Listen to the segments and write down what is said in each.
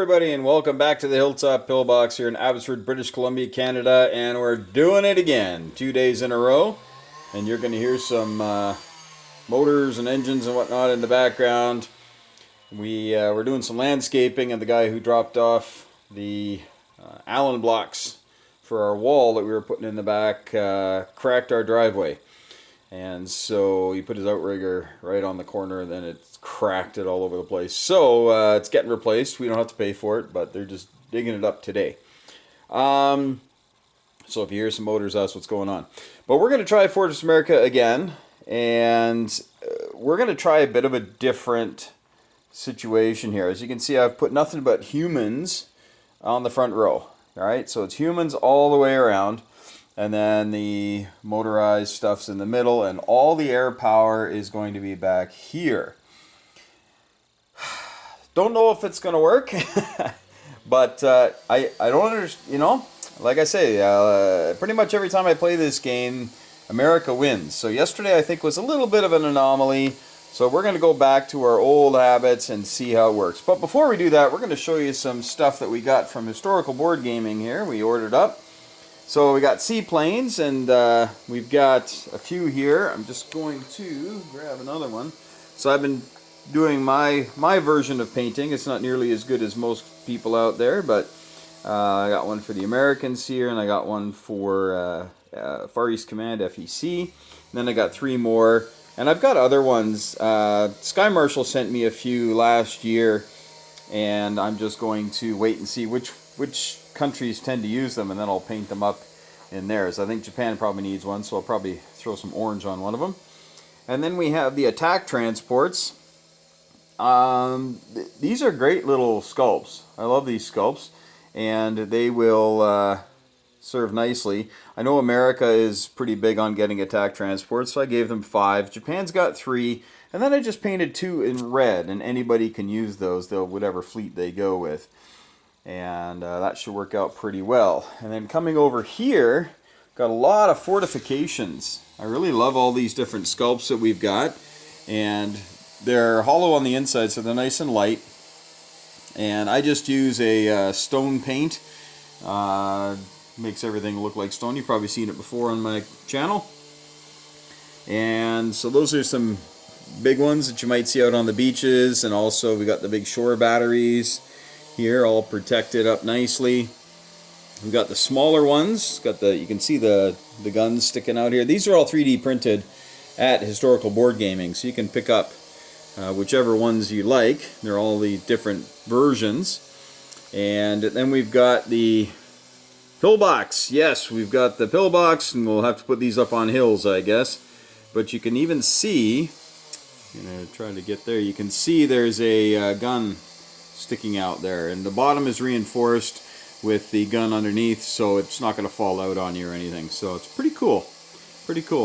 everybody, and welcome back to the Hilltop Pillbox here in Abbotsford, British Columbia, Canada, and we're doing it again, 2 days in a row, and you're going to hear some motors and engines and whatnot in the background. We're doing some landscaping, and the guy who dropped off the Allen blocks for our wall that we were putting in the back cracked our driveway. And so he put his outrigger right on the corner, and then it cracked it all over the place. So it's getting replaced. We don't have to pay for it, but they're just digging it up today. So if you hear some motors, that's what's going on. But we're going to try Fortress America again, and we're going to try a bit of a different situation here. As you can see, I've put nothing but humans on the front row. All right, so it's humans all the way around. And then the motorized stuff's in the middle, and all the air power is going to be back here. Don't know if it's going to work, but I don't understand, you know, like I say, pretty much every time I play this game, America wins. So yesterday I think was a little bit of an anomaly, so we're going to go back to our old habits and see how it works. But before we do that, we're going to show you some stuff that we got from Historical Board Gaming here. We ordered up. So we got seaplanes, and we've got a few here. I'm just going to grab another one. So I've been doing my version of painting. It's not nearly as good as most people out there, but I got one for the Americans here, and I got one for Far East Command, FEC. And then I got 3 more, and I've got other ones. Sky Marshal sent me a few last year, and I'm just going to wait and see which countries tend to use them, and then I'll paint them up in theirs. I think Japan probably needs one, so I'll probably throw some orange on one of them. And then we have the attack transports. These are great little sculpts. I love these sculpts, and they will serve nicely. I know America is pretty big on getting attack transports, so I gave them 5. Japan's got 3, and then I just painted 2 in red, and anybody can use those, whatever fleet they go with. And that should work out pretty well. And then coming over here, got a lot of fortifications. I really love all these different sculpts that we've got. And they're hollow on the inside, so they're nice and light. And I just use a stone paint. Makes everything look like stone. You've probably seen it before on my channel. And so those are some big ones that you might see out on the beaches. And also we got the big shore batteries here, all protected up nicely. We've got the smaller ones. You can see the guns sticking out here. These are all 3D printed at Historical Board Gaming, so you can pick up whichever ones you like. They're all the different versions. And then we've got the pillbox. Yes, we've got the pillbox, and we'll have to put these up on hills, I guess. But you can even see, I'm gonna try to get there. You can see there's a gun sticking out there, and the bottom is reinforced with the gun underneath, so it's not going to fall out on you or anything. So it's pretty cool.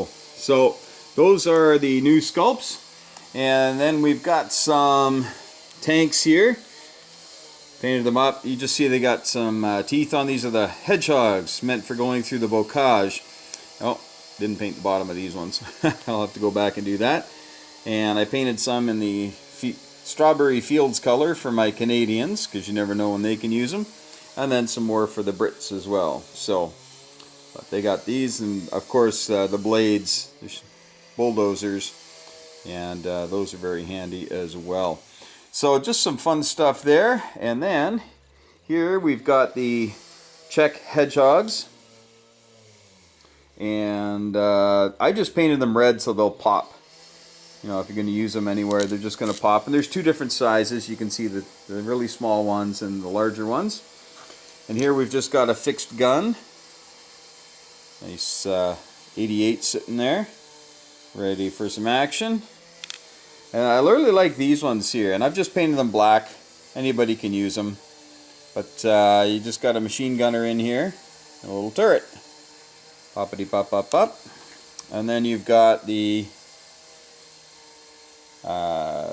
So those are the new sculpts. And then we've got some tanks here. Painted them up. You just see they got some teeth on. These are the hedgehogs meant for going through the bocage. Oh, didn't paint the bottom of these ones. I'll have to go back and do that. And I painted some in the Strawberry Fields color for my Canadians, because you never know when they can use them. And then some more for the Brits as well. So, but they got these, and of course the blades, bulldozers, and those are very handy as well. So just some fun stuff there. And then here we've got the Czech hedgehogs, and I just painted them red so they'll pop. You know, if you're going to use them anywhere, they're just going to pop. And there's 2 different sizes. You can see the really small ones and the larger ones. And here we've just got a fixed gun. Nice 88 sitting there, ready for some action. And I really like these ones here. And I've just painted them black. Anybody can use them. But you just got a machine gunner in here. And a little turret. Poppity pop pop pop. And then you've got the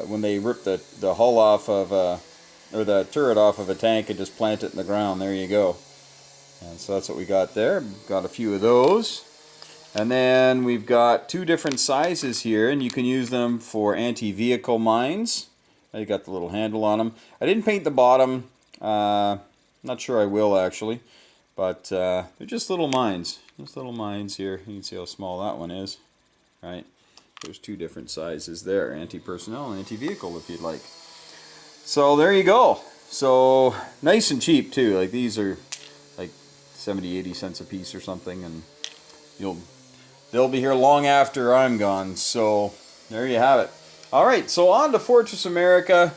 when they rip the hull off of or the turret off of a tank and just plant it in the ground, there you go. And so that's what we got there. Got a few of those. And then we've got 2 different sizes here, and you can use them for anti-vehicle mines. I got the little handle on them. I didn't paint the bottom. Not sure I will actually, but they're just little mines. Just little mines here. You can see how small that one is, right? There's two different sizes there, anti-personnel and anti-vehicle if you'd like. So there you go. So nice and cheap too. Like these are like 70-80 cents a piece or something, and they'll be here long after I'm gone. So there you have it. All right, so on to Fortress America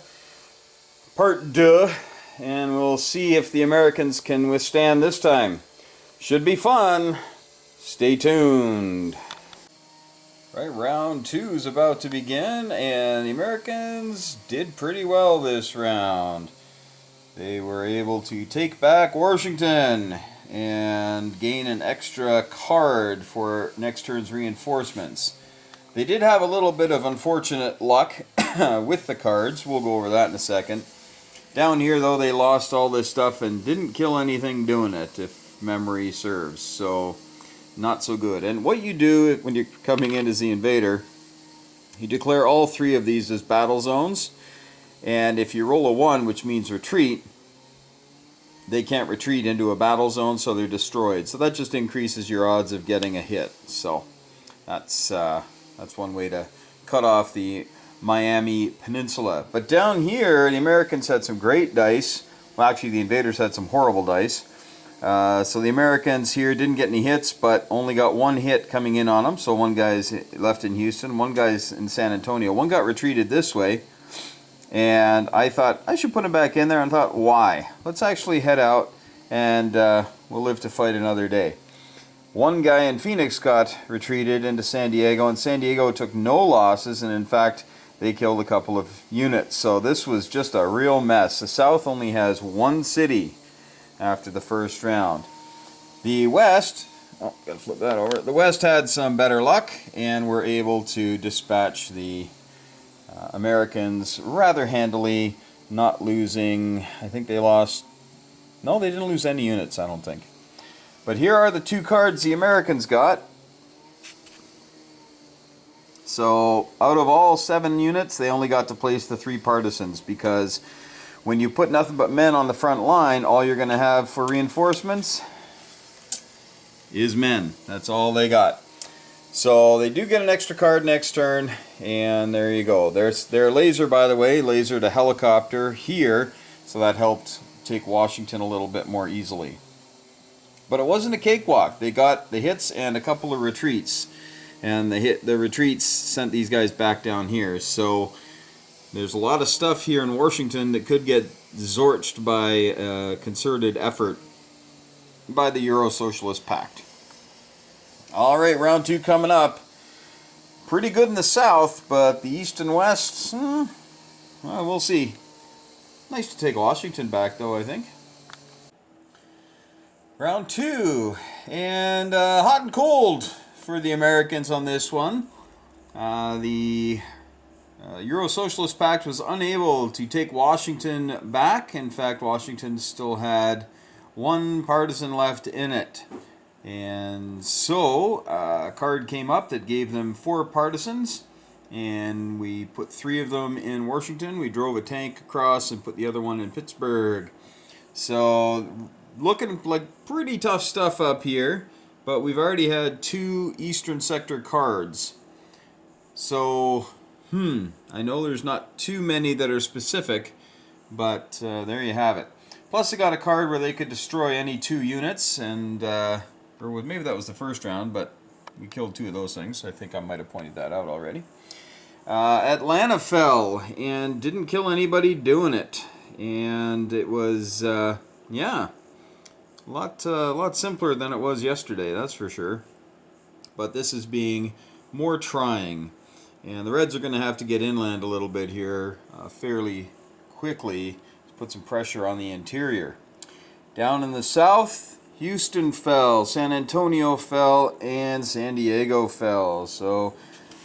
Part 2, and we'll see if the Americans can withstand this time. Should be fun. Stay tuned. Right, round 2 is about to begin, and the Americans did pretty well this round. They were able to take back Washington and gain an extra card for next turn's reinforcements. They did have a little bit of unfortunate luck with the cards. We'll go over that in a second. Down here, though, they lost all this stuff and didn't kill anything doing it, if memory serves. So, not so good. And what you do when you're coming in as the invader, you declare all 3 of these as battle zones. And if you roll a 1, which means retreat, they can't retreat into a battle zone, so they're destroyed. So that just increases your odds of getting a hit. So, that's one way to cut off the Miami Peninsula. But down here, the Americans had some great dice. Well, actually, the invaders had some horrible dice. So the Americans here didn't get any hits, but only got 1 hit coming in on them. So 1 guy's left in Houston, 1 guy's in San Antonio. 1 got retreated this way. And I thought, I should put him back in there, and thought, why? Let's actually head out, and we'll live to fight another day. 1 guy in Phoenix got retreated into San Diego, and San Diego took no losses, and in fact, they killed a couple of units. So this was just a real mess. The South only has 1 city after the first round. The West, oh, gotta flip that over. The West had some better luck and were able to dispatch the Americans rather handily, not losing, I think they lost, no, they didn't lose any units, I don't think. But here are the 2 cards the Americans got. So out of all 7 units, they only got to place the 3 partisans, because when you put nothing but men on the front line, all you're going to have for reinforcements is men. That's all they got. So they do get an extra card next turn, and there you go. There's their laser, by the way, lasered a helicopter here, so that helped take Washington a little bit more easily. But it wasn't a cakewalk. They got the hits and a couple of retreats. And the retreats sent these guys back down here. So there's a lot of stuff here in Washington that could get zorched by a concerted effort by the Euro-Socialist Pact. Alright, round 2 coming up. Pretty good in the South, but the East and West, well, we'll see. Nice to take Washington back, though, I think. Round 2, and hot and cold for the Americans on this one. The Euro-Socialist Pact was unable to take Washington back. In fact, Washington still had 1 partisan left in it. And so a card came up that gave them 4 partisans, and we put 3 of them in Washington. We drove a tank across and put the other one in Pittsburgh. So looking like pretty tough stuff up here, but we've already had 2 Eastern Sector cards. So, I know there's not too many that are specific, but there you have it. Plus, they got a card where they could destroy any 2 units, and or maybe that was the first round, but we killed 2 of those things. I think I might have pointed that out already. Atlanta fell and didn't kill anybody doing it, and it was yeah, a lot simpler than it was yesterday, that's for sure. But this is being more trying, and the Reds are going to have to get inland a little bit here fairly quickly to put some pressure on the interior. Down in the South, Houston fell, San Antonio fell, and San Diego fell. So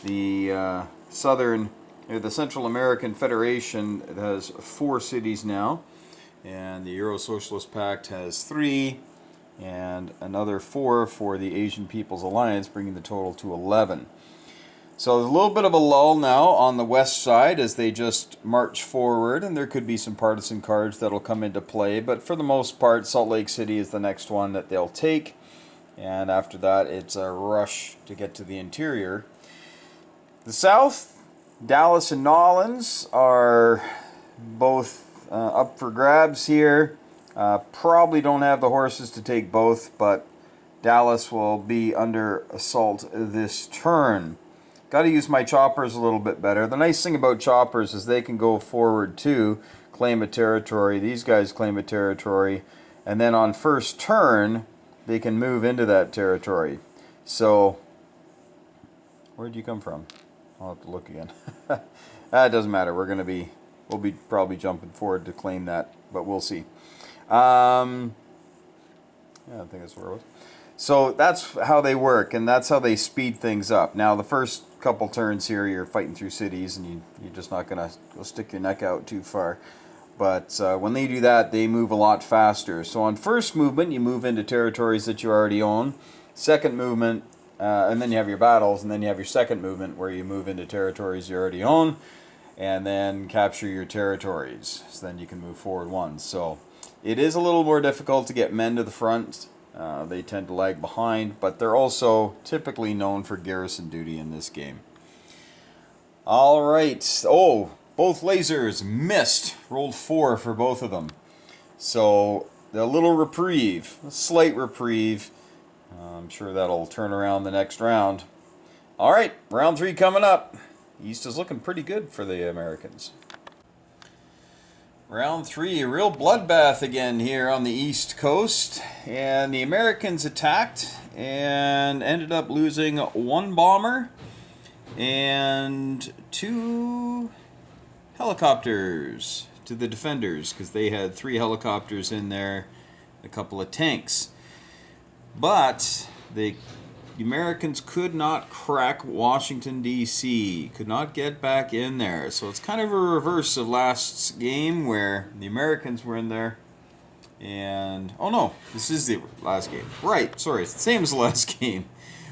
the Central American Federation has 4 cities now, and the Euro-Socialist Pact has 3, and another 4 for the Asian People's Alliance, bringing the total to 11. So there's a little bit of a lull now on the west side as they just march forward, and there could be some partisan cards that'll come into play, but for the most part, Salt Lake City is the next one that they'll take, and after that, it's a rush to get to the interior. The south, Dallas and Nolens are both up for grabs here. Probably don't have the horses to take both, but Dallas will be under assault this turn. Got to use my choppers a little bit better. The nice thing about choppers is they can go forward too, claim a territory. These guys claim a territory, and then on first turn, they can move into that territory. So, where'd you come from? I'll have to look again. It doesn't matter. We'll be probably jumping forward to claim that, but we'll see. Yeah, I think that's where it was. So that's how they work, and that's how they speed things up. Now, the first couple turns here, you're fighting through cities, and you're just not going to go stick your neck out too far. But when they do that, they move a lot faster. So on first movement, you move into territories that you already own. Second movement, and then you have your battles, and then you have your second movement where you move into territories you already own, and then capture your territories. So then you can move forward one. So it is a little more difficult to get men to the front. They tend to lag behind, but they're also typically known for garrison duty in this game. All right. Oh, both lasers missed. Rolled 4 for both of them. So a little reprieve, a slight reprieve. I'm sure that'll turn around the next round. All right, round 3 coming up. East is looking pretty good for the Americans. Round 3, a real bloodbath again here on the East Coast. And the Americans attacked and ended up losing 1 bomber and 2 helicopters to the defenders, because they had 3 helicopters in there, a couple of tanks. But the Americans could not crack Washington, D.C., could not get back in there. So it's kind of a reverse of last game where the Americans were in there. And, oh no, this is the last game. Right, sorry, it's the same as the last game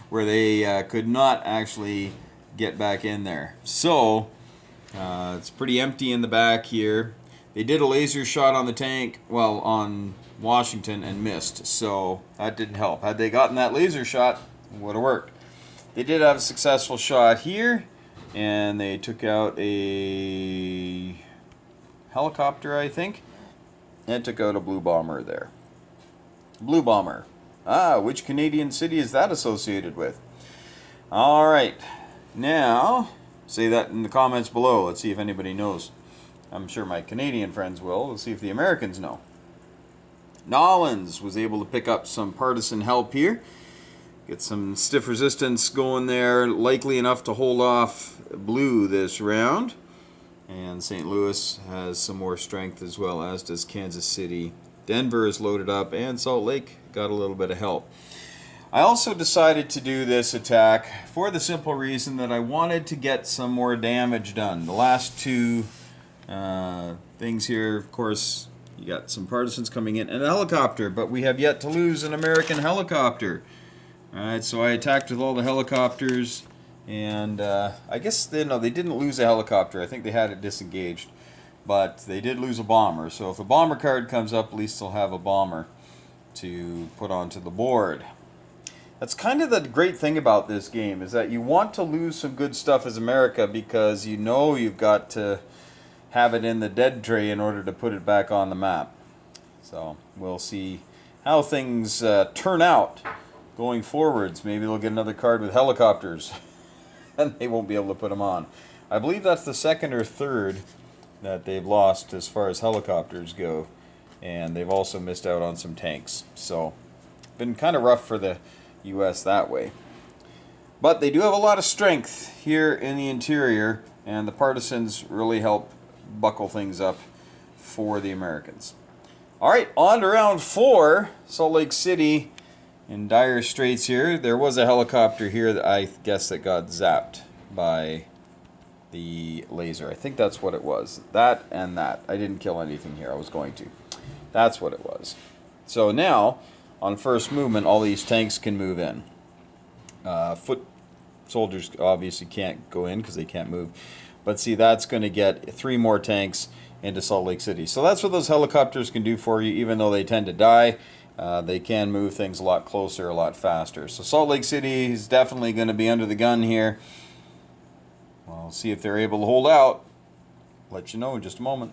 where they could not actually get back in there. So, it's pretty empty in the back here. They did a laser shot on the tank, well, on Washington, and missed. So, that didn't help. Had they gotten that laser shot, would have worked. They did have a successful shot here, and they took out a helicopter, I think, and took out a blue bomber there. Blue bomber. Ah, which Canadian city is that associated with? All right. Now, say that in the comments below. Let's see if anybody knows. I'm sure my Canadian friends will. We'll see if the Americans know. Nolens was able to pick up some partisan help here. Get some stiff resistance going there, likely enough to hold off blue this round. And St. Louis has some more strength as well, as does Kansas City. Denver is loaded up, and Salt Lake got a little bit of help. I also decided to do this attack for the simple reason that I wanted to get some more damage done. The last 2 things here, of course, you got some partisans coming in and a helicopter, but we have yet to lose an American helicopter. Alright, so I attacked with all the helicopters, and I guess they didn't lose a helicopter. I think they had it disengaged, but they did lose a bomber. So if a bomber card comes up, at least they'll have a bomber to put onto the board. That's kind of the great thing about this game, is that you want to lose some good stuff as America, because you know you've got to have it in the dead tray in order to put it back on the map. So we'll see how things turn out going forwards. Maybe they'll get another card with helicopters and they won't be able to put them on. I believe that's the second or third that they've lost as far as helicopters go, and they've also missed out on some tanks. So been kind of rough for the US that way. But they do have a lot of strength here in the interior, and the partisans really help buckle things up for the Americans. Alright, on to round 4. Salt Lake City in dire straits here. There was a helicopter here that I guess that got zapped by the laser. I think that's what it was. That and that. I didn't kill anything here. I was going to. That's what it was. So now, on first movement, all these tanks can move in. Foot soldiers obviously can't go in because they can't move. But see, that's going to get 3 more tanks into Salt Lake City. So that's what those helicopters can do for you, even though they tend to die. They can move things a lot closer, a lot faster. So Salt Lake City is definitely going to be under the gun here. We'll see if they're able to hold out. Let you know in just a moment.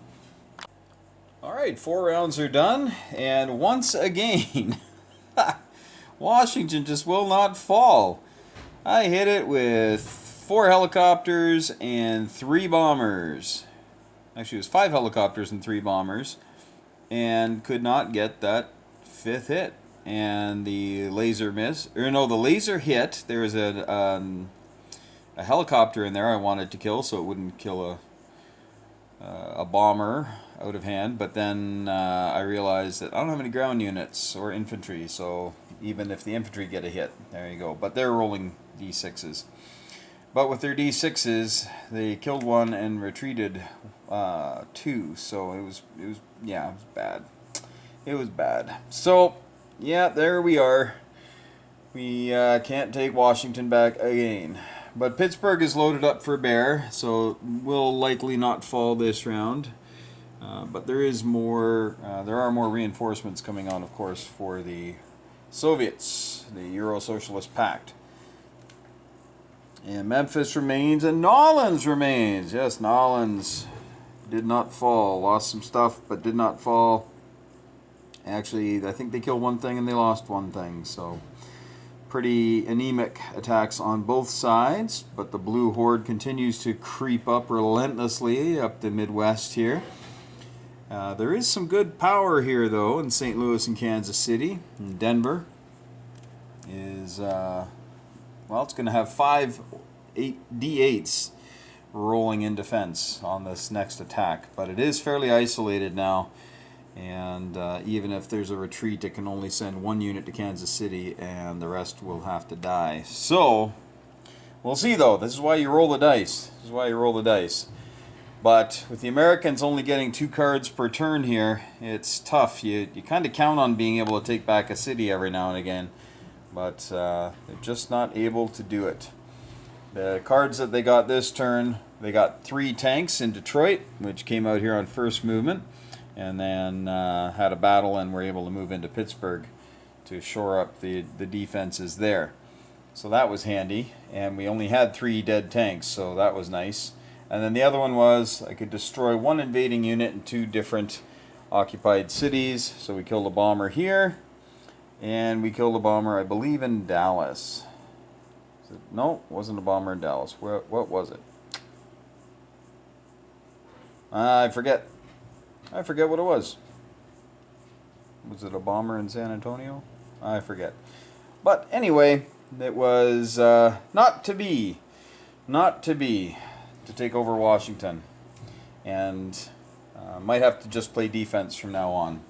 All right, 4 rounds are done, and once again, Washington just will not fall. I hit it with 4 helicopters and 3 bombers. Actually, it was 5 helicopters and 3 bombers, and could not get that 5th hit. And the laser miss, or no, the laser hit. There was a helicopter in there I wanted to kill, so it wouldn't kill a bomber out of hand. But then I realized that I don't have any ground units or infantry, so even if the infantry get a hit, there you go. But they're rolling D6s. But with their D6s, they killed 1 and retreated 2. So it was bad. It was bad. So yeah, there we are. We can't take Washington back again. But Pittsburgh is loaded up for bear, so will likely not fall this round. But there is more. There are more reinforcements coming on, of course, for the Soviets, the Euro Socialist Pact. And Memphis remains, and Nolens remains. Yes, Nolens did not fall. Lost some stuff, but did not fall. Actually, I think they killed 1 thing and they lost 1 thing. So, pretty anemic attacks on both sides. But the Blue Horde continues to creep up relentlessly up the Midwest here. There is some good power here, though, in St. Louis and Kansas City. And Denver is... well, it's going to have 5 D8s rolling in defense on this next attack. But it is fairly isolated now. And even if there's a retreat, it can only send 1 unit to Kansas City, and the rest will have to die. So, we'll see, though. This is why you roll the dice. This is why you roll the dice. But with the Americans only getting 2 cards per turn here, it's tough. You kind of count on being able to take back a city every now and again. But they're just not able to do it. The cards that they got this turn, they got 3 tanks in Detroit, which came out here on first movement, and then had a battle and were able to move into Pittsburgh to shore up the defenses there. So that was handy, and we only had 3 dead tanks, so that was nice. And then the other one was I could destroy 1 invading unit in 2 different occupied cities. So we killed a bomber here. And we killed a bomber, I believe, in Dallas. No, it wasn't a bomber in Dallas. What was it? I forget. I forget what it was. Was it a bomber in San Antonio? I forget. But anyway, it was not to be to take over Washington. And might have to just play defense from now on.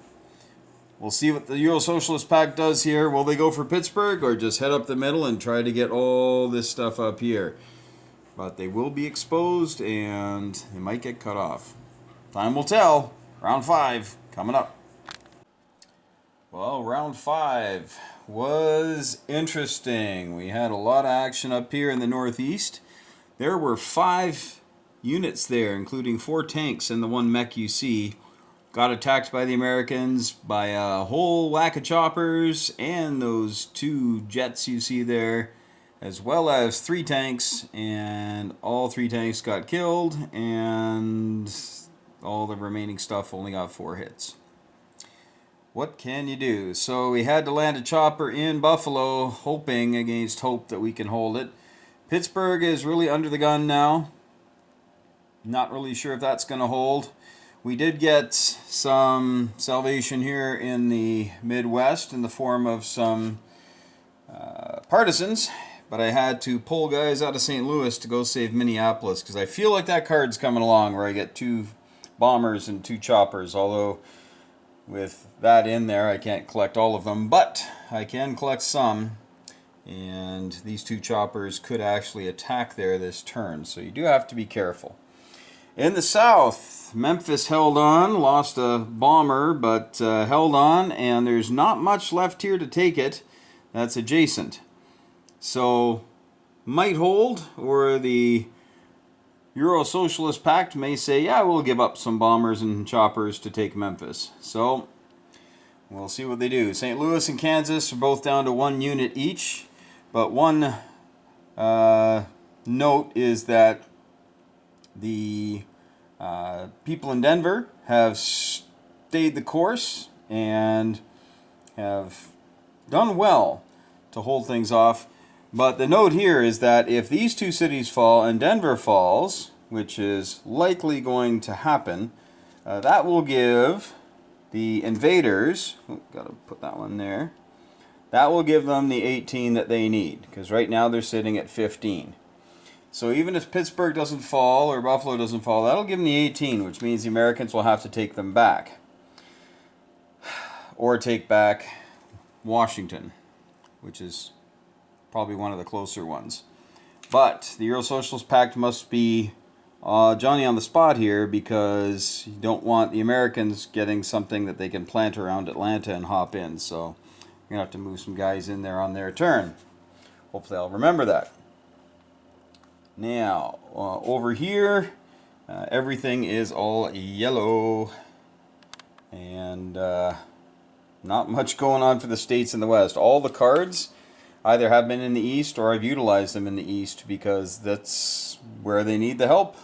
We'll see what the Euro Socialist Pact does here. Will they go for Pittsburgh or just head up the middle and try to get all this stuff up here? But they will be exposed and they might get cut off. Time will tell. Round 5 coming up. Well, round 5 was interesting. We had a lot of action up here in the Northeast. There were 5 units there, including 4 tanks and the 1 mech you see. Got attacked by the Americans by a whole whack of choppers and those 2 jets you see there, as well as 3 tanks, and all 3 tanks got killed, and all the remaining stuff only got 4 hits. What can you do? So we had to land a chopper in Buffalo, hoping against hope that we can hold it. Pittsburgh is really under the gun now. Not really sure if that's going to hold. We did get some salvation here in the Midwest in the form of some partisans, but I had to pull guys out of St. Louis to go save Minneapolis, because I feel like that card's coming along where I get 2 bombers and 2 choppers, although with that in there I can't collect all of them, but I can collect some, and these 2 choppers could actually attack there this turn, so you do have to be careful. In the South, Memphis held on, lost a bomber, but held on, and there's not much left here to take it that's adjacent. So might hold, or the Euro Socialist Pact may say, yeah, we'll give up some bombers and choppers to take Memphis. So we'll see what they do. St. Louis and Kansas are both down to 1 unit each, but one note is that the people in Denver have stayed the course and have done well to hold things off. But the note here is that if these two cities fall and Denver falls, which is likely going to happen, that will give the invaders, gotta put that one there, that will give them the 18 that they need, because right now they're sitting at 15. So even if Pittsburgh doesn't fall or Buffalo doesn't fall, that'll give them the 18, which means the Americans will have to take them back. Or take back Washington, which is probably one of the closer ones. But the Euro Socialist Pact must be Johnny on the spot here, because you don't want the Americans getting something that they can plant around Atlanta and hop in. So you're going to have to move some guys in there on their turn. Hopefully I'll remember that. Now, over here, everything is all yellow. And not much going on for the states in the West. All the cards either have been in the East or I've utilized them in the East because that's where they need the help.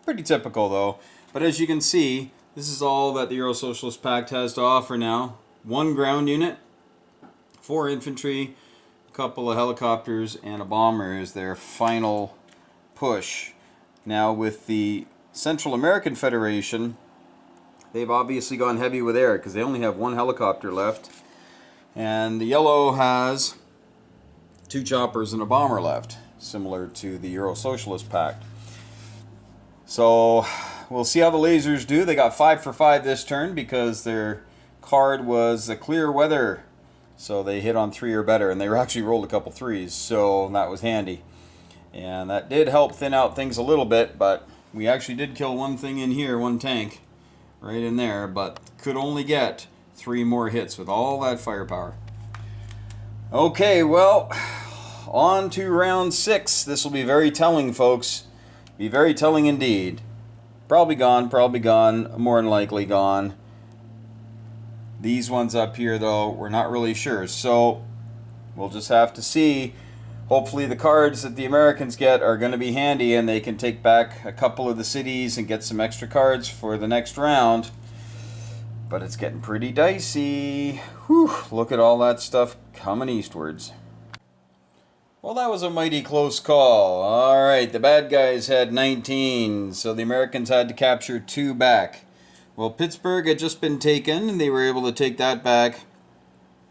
Pretty typical though. But as you can see, this is all that the Euro Socialist Pact has to offer now. 1 ground unit, 4 infantry, a couple of helicopters, and a bomber is their final push. Now with the Central American Federation, they've obviously gone heavy with air because they only have 1 helicopter left. And the yellow has 2 choppers and a bomber left, similar to the Euro Socialist Pact. So we'll see how the lasers do. They got 5 for 5 this turn because their card was a clear weather. So they hit on 3 or better, and they actually rolled a couple 3s, so that was handy. And that did help thin out things a little bit, but we actually did kill 1 thing in here, 1 tank, right in there, but could only get 3 more hits with all that firepower. Okay, well, on to round 6. This will be very telling, folks. Be very telling indeed. Probably gone, more than likely gone. These ones up here, though, we're not really sure. So we'll just have to see. Hopefully the cards that the Americans get are going to be handy and they can take back a couple of the cities and get some extra cards for the next round. But it's getting pretty dicey. Whew, look at all that stuff coming eastwards. Well, that was a mighty close call. Alright, the bad guys had 19, so the Americans had to capture 2 back. Well, Pittsburgh had just been taken, and they were able to take that back.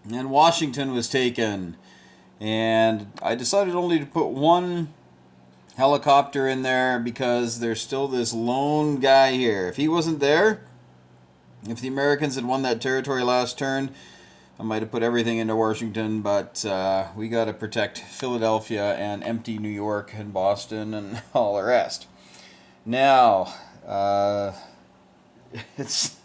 And Washington was taken. And I decided only to put 1 helicopter in there because there's still this lone guy here. If he wasn't there, if the Americans had won that territory last turn, I might have put everything into Washington, but we got to protect Philadelphia and empty New York and Boston and all the rest. Now, it's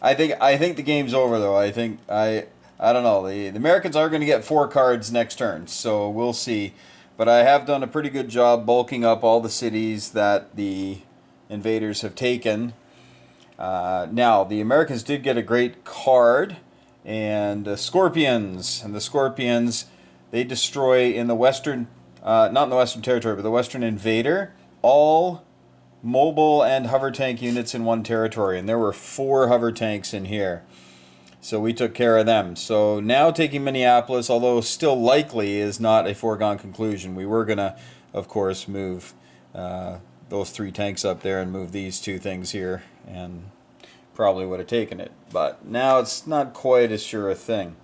I think the game's over though. I don't know. The Americans are going to get 4 cards next turn, so we'll see. But I have done a pretty good job bulking up all the cities that the invaders have taken. Now, the Americans did get a great card, and the Scorpions. And the Scorpions, they destroy in the Western, not in the Western Territory, but the Western Invader, all mobile and hover tank units in 1 territory. And there were 4 hover tanks in here. So we took care of them. So now taking Minneapolis, although still likely, is not a foregone conclusion. We were going to, of course, move those 3 tanks up there and move these 2 things here, and probably would have taken it. But now it's not quite as sure a thing.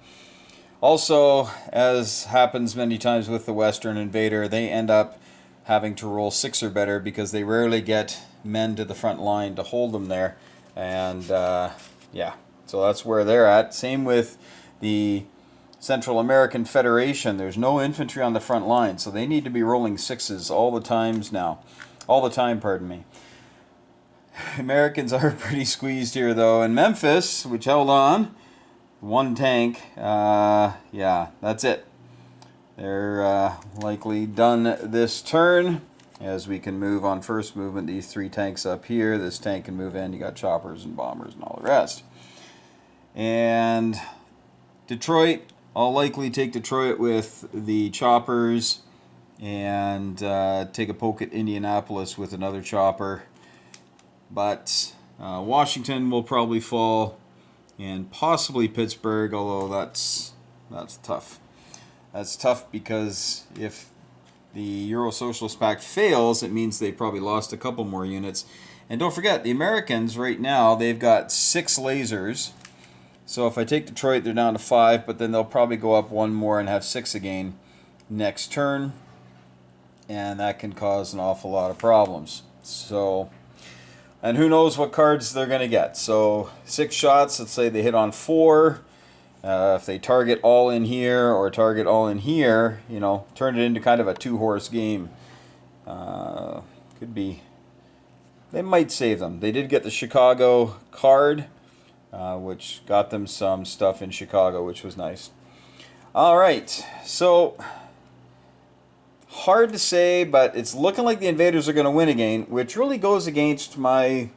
Also, as happens many times with the Western Invader, they end up having to roll 6 or better because they rarely get men to the front line to hold them there. And yeah, so that's where they're at. Same with the Central American Federation. There's no infantry on the front line, so they need to be rolling 6s all the times now. All the time, pardon me. Americans are pretty squeezed here, though. And Memphis, which held on, 1 tank, yeah, that's it. They're likely done this turn, as we can move on first movement these 3 tanks up here. This tank can move in. You got choppers and bombers and all the rest. And Detroit, I'll likely take Detroit with the choppers and take a poke at Indianapolis with another chopper. But Washington will probably fall, and possibly Pittsburgh, although that's tough. That's tough because if the Euro Socialist Pact fails, it means they probably lost a couple more units. And don't forget, the Americans right now, they've got 6 lasers. So if I take Detroit, they're down to 5, but then they'll probably go up 1 more and have 6 again next turn. And that can cause an awful lot of problems. So, and who knows what cards they're going to get. So 6 shots, let's say they hit on 4. If they target all in here or target all in here, you know, turn it into kind of a 2-horse game. Could be. They might save them. They did get the Chicago card, which got them some stuff in Chicago, which was nice. All right, so hard to say, but it's looking like the Invaders are going to win again, which really goes against my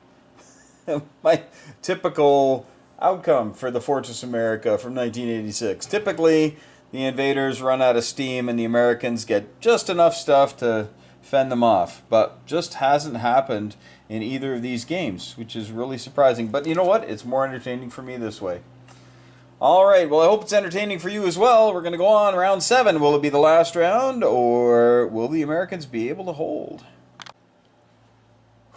my typical outcome for the Fortress America from 1986. Typically, the Invaders run out of steam and the Americans get just enough stuff to fend them off. But just hasn't happened in either of these games, which is really surprising. But you know what? It's more entertaining for me this way. All right, well, I hope it's entertaining for you as well. We're going to go on round 7. Will it be the last round, or will the Americans be able to hold?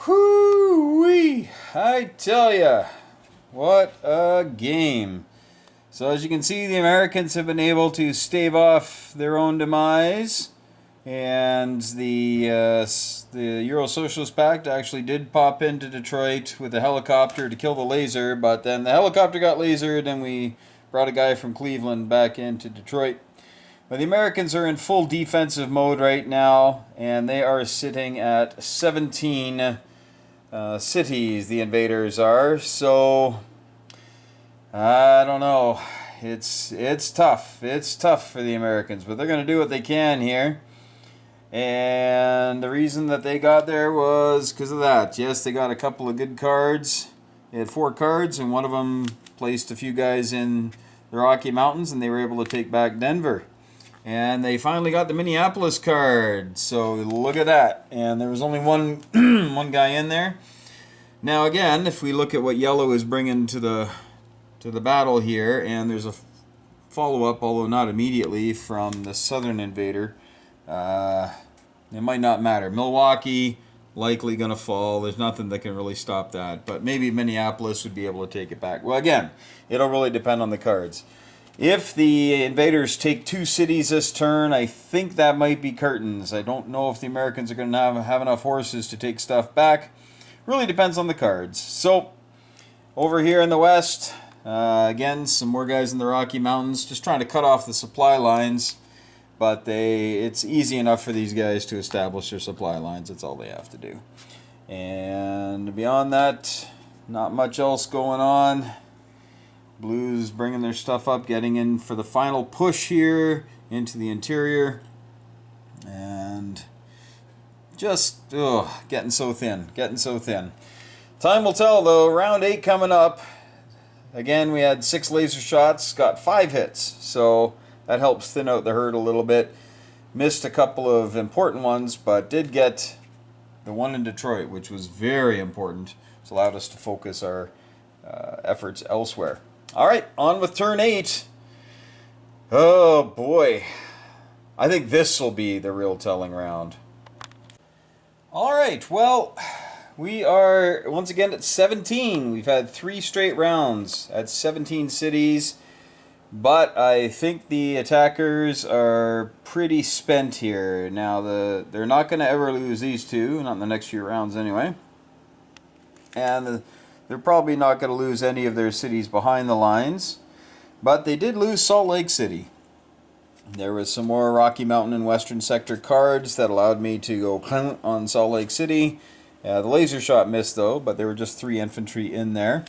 Whoo-wee! I tell ya. What a game. So as you can see, the Americans have been able to stave off their own demise. And the Euro Socialist Pact actually did pop into Detroit with a helicopter to kill the laser. But then the helicopter got lasered and we brought a guy from Cleveland back into Detroit. But the Americans are in full defensive mode right now. And they are sitting at 17 cities, the Invaders are. So I don't know. It's tough. It's tough for the Americans, but they're going to do what they can here. And the reason that they got there was because of that. Yes, they got a couple of good cards. They had 4 cards, and one of them placed a few guys in the Rocky Mountains, and they were able to take back Denver. And they finally got the Minneapolis card. So look at that. And there was only one one guy in there. Now again, if we look at what yellow is bringing to the battle here, and there's a follow-up, although not immediately, from the Southern Invader. It might not matter. Milwaukee likely going to fall. There's nothing that can really stop that. But maybe Minneapolis would be able to take it back. Well, again, it'll really depend on the cards. If the Invaders take 2 cities this turn, I think that might be curtains. I don't know if the Americans are going to have enough horses to take stuff back. Really depends on the cards. So, over here in the west, again, some more guys in the Rocky Mountains, just trying to cut off the supply lines. But it's easy enough for these guys to establish their supply lines. That's all they have to do. And beyond that, not much else going on. Blues bringing their stuff up, getting in for the final push here into the interior. And just getting so thin. Getting so thin. Time will tell, though. Round 8 coming up. Again, we had 6 laser shots, got 5 hits. So that helps thin out the herd a little bit. Missed a couple of important ones, but did get the one in Detroit, which was very important. It's allowed us to focus our efforts elsewhere. All right, on with turn 8. Oh, boy. I think this will be the real telling round. All right, well, we are once again at 17. We've had 3 straight rounds at 17 cities. But I think the attackers are pretty spent here. Now, they're not going to ever lose these 2, not in the next few rounds anyway. And they're probably not going to lose any of their cities behind the lines. But they did lose Salt Lake City. There was some more Rocky Mountain and Western Sector cards that allowed me to go on Salt Lake City. The laser shot missed, though, but there were just 3 infantry in there.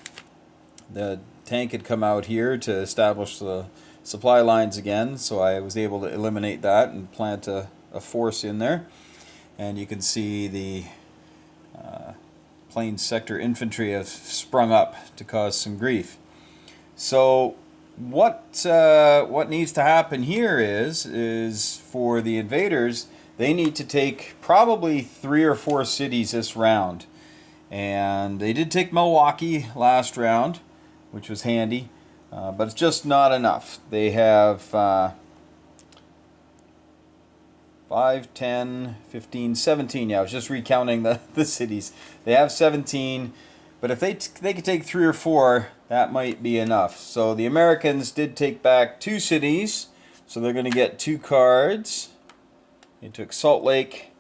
The tank had come out here to establish the supply lines again, so I was able to eliminate that and plant a force in there. And you can see the Plains Sector infantry have sprung up to cause some grief. So what needs to happen here is for the invaders, they need to take probably 3 or 4 cities this round. And they did take Milwaukee last round, which was handy, but it's just not enough. They have 5, 10, 15, 17. Yeah, I was just recounting the cities. They have 17, but if they could take 3 or 4, that might be enough. So the Americans did take back 2 cities, so they're going to get 2 cards. They took Salt Lake,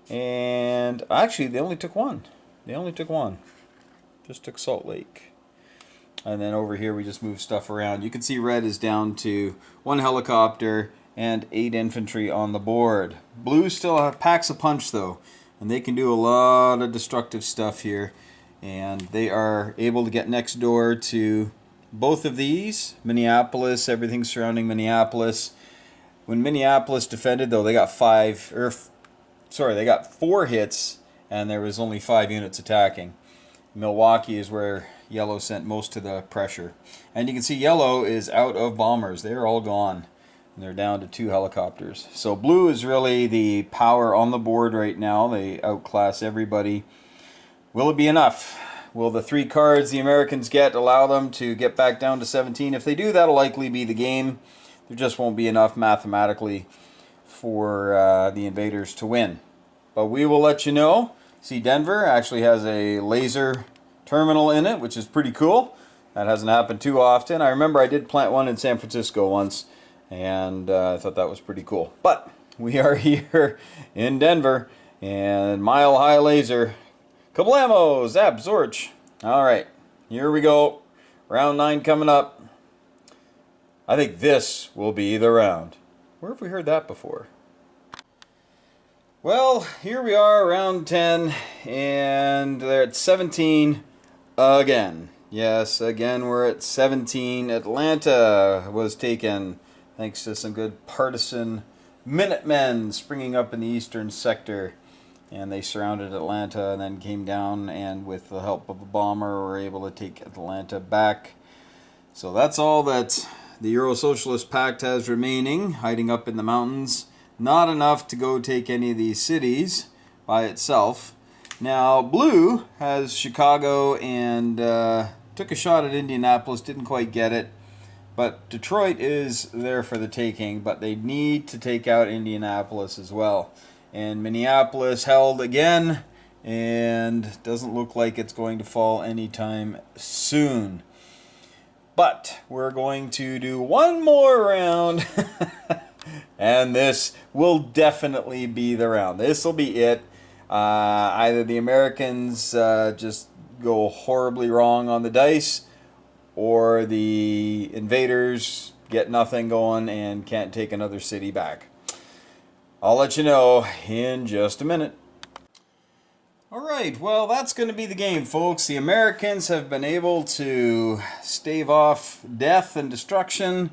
and actually they only took 1. They only took 1. Just took Salt Lake. And then over here we just move stuff around. You can see red is down to 1 helicopter and 8 infantry on the board. Blue still packs a punch though, and they can do a lot of destructive stuff here, and they are able to get next door to both of these. Minneapolis, everything surrounding Minneapolis. When Minneapolis defended though, they got 4 hits, and there was only 5 units attacking. Milwaukee is where yellow sent most of the pressure, and you can see yellow is out of bombers. They're all gone. And they're down to 2 helicopters. So blue is really the power on the board right now. They outclass everybody. Will it be enough? Will the 3 cards the Americans get allow them to get back down to 17? If they do, that'll likely be the game. There just won't be enough mathematically for the invaders to win. But we will let you know. See, Denver actually has a laser terminal in it, which is pretty cool. That hasn't happened too often. I remember I did plant one in San Francisco once, and I thought that was pretty cool. But we are here in Denver, and Mile High Laser. Kablamo! Zap! Zorch! Alright, here we go. Round 9 coming up. I think this will be the round. Where have we heard that before? Well, here we are, round 10, and they're at 17 again. Yes, again we're at 17. Atlanta was taken, thanks to some good partisan Minutemen springing up in the eastern sector. And they surrounded Atlanta and then came down, and with the help of a bomber were able to take Atlanta back. So that's all that the Euro Socialist Pact has remaining, hiding up in the mountains. Not enough to go take any of these cities by itself. Now, blue has Chicago and took a shot at Indianapolis, didn't quite get it. But Detroit is there for the taking, but they need to take out Indianapolis as well. And Minneapolis held again, and doesn't look like it's going to fall anytime soon. But we're going to do one more round, and this will definitely be the round. This will be it. Either the Americans just go horribly wrong on the dice, or the invaders get nothing going and can't take another city back. I'll let you know in just a minute. Alright, well that's going to be the game, folks. The Americans have been able to stave off death and destruction,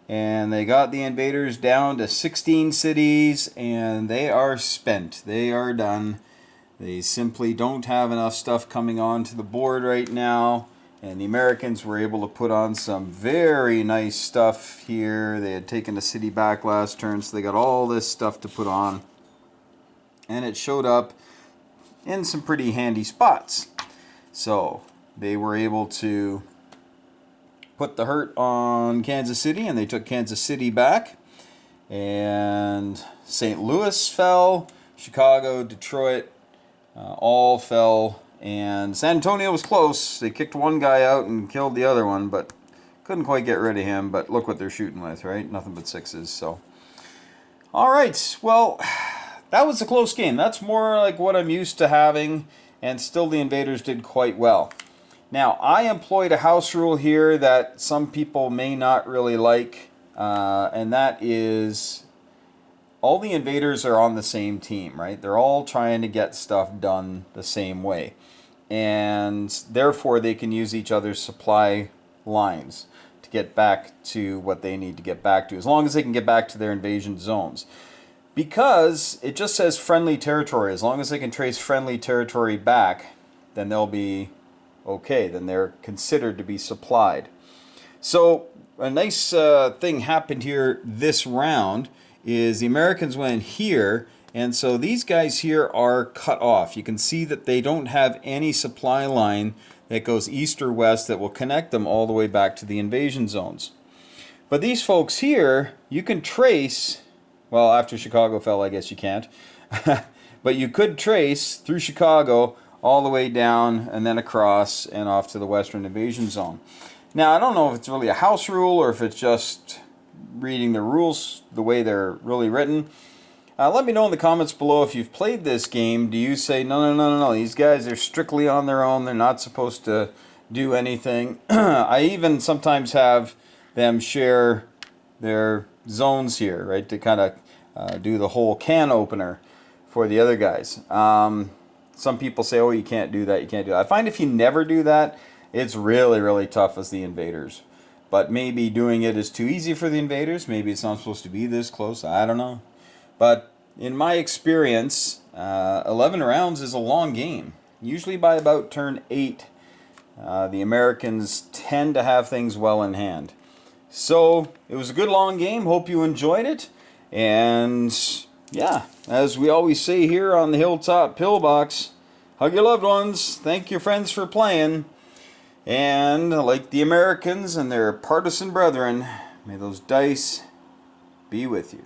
and they got the invaders down to 16 cities, and they are spent. They are done. They simply don't have enough stuff coming onto the board right now. And the Americans were able to put on some very nice stuff here. They had taken the city back last turn, so they got all this stuff to put on. And it showed up in some pretty handy spots. So they were able to put the hurt on Kansas City, and they took Kansas City back. And St. Louis fell, Chicago, Detroit, all fell. And San Antonio was close. They kicked one guy out and killed the other one, but couldn't quite get rid of him. But look what they're shooting with, right? Nothing but 6s. So, all right. Well, that was a close game. That's more like what I'm used to having, and still the invaders did quite well. Now, I employed a house rule here that some people may not really like, and that is all the invaders are on the same team, right? They're all trying to get stuff done the same way. And therefore they can use each other's supply lines to get back to what they need to get back to, as long as they can get back to their invasion zones. Because it just says friendly territory. As long as they can trace friendly territory back, then they'll be okay. Then they're considered to be supplied. So a nice thing happened here this round is the Americans went here, and so these guys here are cut off. You can see that they don't have any supply line that goes east or west that will connect them all the way back to the invasion zones. But these folks here, you can trace, well, after Chicago fell, I guess you can't, but you could trace through Chicago all the way down and then across and off to the western invasion zone. Now, I don't know if it's really a house rule or if it's just reading the rules the way they're really written. Let me know in the comments below if you've played this game. Do you say, no, these guys are strictly on their own, they're not supposed to do anything? I even sometimes have them share their zones here, right, to kind of do the whole can opener for the other guys. Some people say, oh, you can't do that, you can't do that. I find if you never do that, it's really, really tough as the invaders. But maybe doing it is too easy for the invaders. Maybe it's not supposed to be this close. I don't know. But in my experience, 11 rounds is a long game. Usually by about turn 8, the Americans tend to have things well in hand. So it was a good long game. Hope you enjoyed it. And yeah, as we always say here on the Hilltop Pillbox, hug your loved ones. Thank your friends for playing. And like the Americans and their partisan brethren, may those dice be with you.